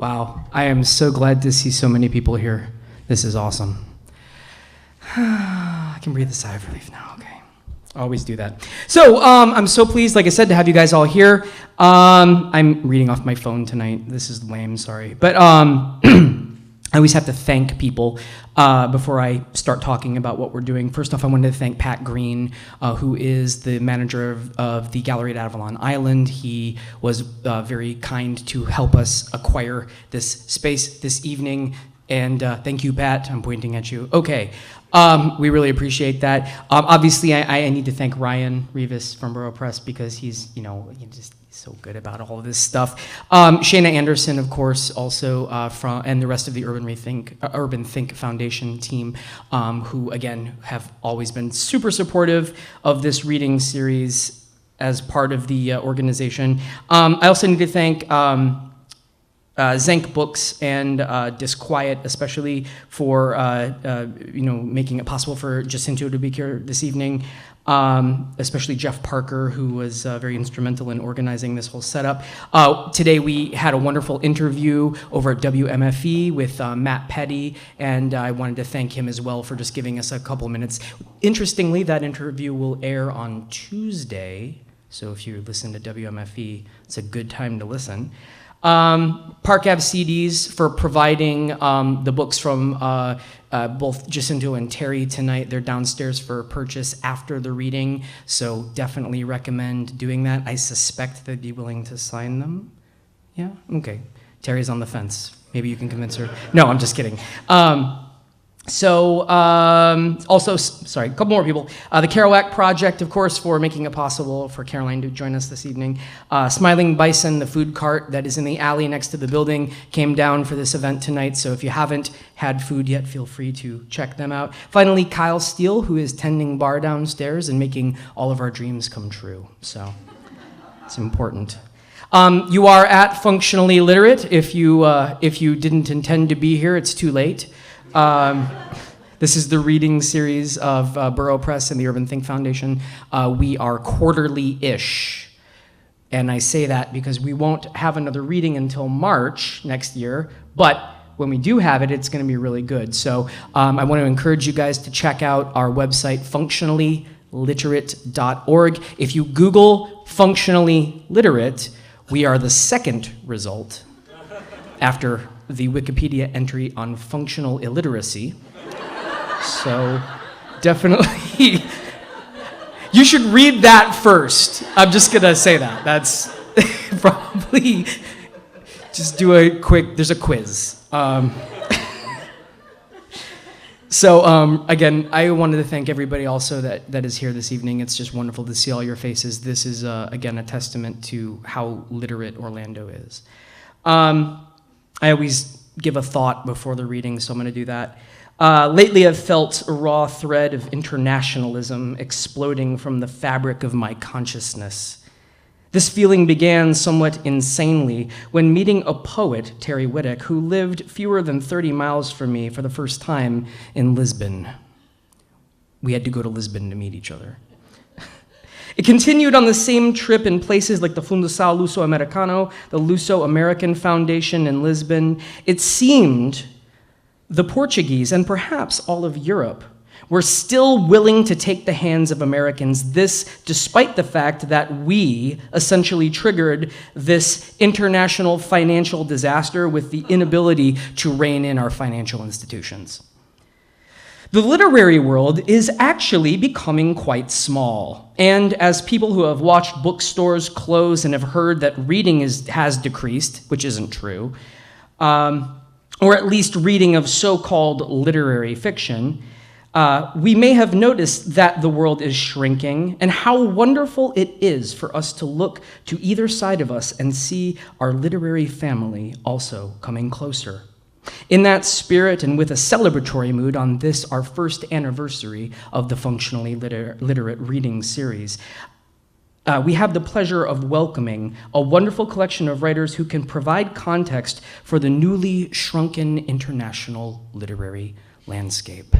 Wow, I am so glad to see so many people here. This is awesome. I can breathe a sigh of relief now, okay. I always do that. So, I'm so pleased, like I said, to have you guys all here. I'm reading off my phone tonight. This is lame, sorry. But I always have to thank people before I start talking about what we're doing. First off, I wanted to thank Pat Green, who is the manager of the Gallery at Avalon Island. He was very kind to help us acquire this space this evening. And thank you, Pat. I'm pointing at you. Okay. We really appreciate that. Obviously, I need to thank Ryan Rivas from Borough Press because he's just so good about all of this stuff. Shayna Anderson, of course, also and the rest of the Urban Think Foundation team, who again have always been super supportive of this reading series as part of the organization. I also need to thank Zank Books and Disquiet, especially for making it possible for Jacinto to be here this evening. Especially Jeff Parker, who was very instrumental in organizing this whole setup. Today we had a wonderful interview over at WMFE with Matt Petty, and I wanted to thank him as well for just giving us a couple minutes. Interestingly, that interview will air on Tuesday, so if you listen to WMFE, it's a good time to listen. Park Ave CDs for providing the books from both Jacinto and Terry tonight. They're downstairs for purchase after the reading, so definitely recommend doing that. I suspect they'd be willing to sign them. Yeah? Okay. Terry's on the fence. Maybe you can convince her. No, I'm just kidding. Also, sorry, a couple more people. The Kerouac Project, of course, for making it possible for Caroline to join us this evening. Smiling Bison, the food cart that is in the alley next to the building, came down for this event tonight, so if you haven't had food yet, feel free to check them out. Finally, Kyle Steele, who is tending bar downstairs and making all of our dreams come true, so it's important. You are at Functionally Literate. If you didn't intend to be here, it's too late. This is the reading series of Borough Press and the Urban Think Foundation. We are quarterly-ish, and I say that because we won't have another reading until March next year, but when we do have it, it's going to be really good. So I want to encourage you guys to check out our website, functionallyliterate.org. If you Google Functionally Literate, we are the second result after the Wikipedia entry on functional illiteracy. So definitely, you should read that first. I'm just gonna say that. That's probably, just do a quick, there's a quiz. Again, I wanted to thank everybody also that is here this evening. It's just wonderful to see all your faces. This is, again, a testament to how literate Orlando is. I always give a thought before the reading, so I'm going to do that. Lately, I've felt a raw thread of internationalism exploding from the fabric of my consciousness. This feeling began somewhat insanely when meeting a poet, Terry Whittock, who lived fewer than 30 miles from me for the first time in Lisbon. We had to go to Lisbon to meet each other. It continued on the same trip in places like the Fundação Luso-Americano, the Luso-American Foundation in Lisbon. It seemed the Portuguese, and perhaps all of Europe, were still willing to take the hands of Americans, this despite the fact that we essentially triggered this international financial disaster with the inability to rein in our financial institutions. The literary world is actually becoming quite small, and as people who have watched bookstores close and have heard that reading has decreased, which isn't true, or at least reading of so-called literary fiction, we may have noticed that the world is shrinking and how wonderful it is for us to look to either side of us and see our literary family also coming closer. In that spirit and with a celebratory mood on this, our first anniversary of the Functionally Literate reading series, we have the pleasure of welcoming a wonderful collection of writers who can provide context for the newly shrunken international literary landscape.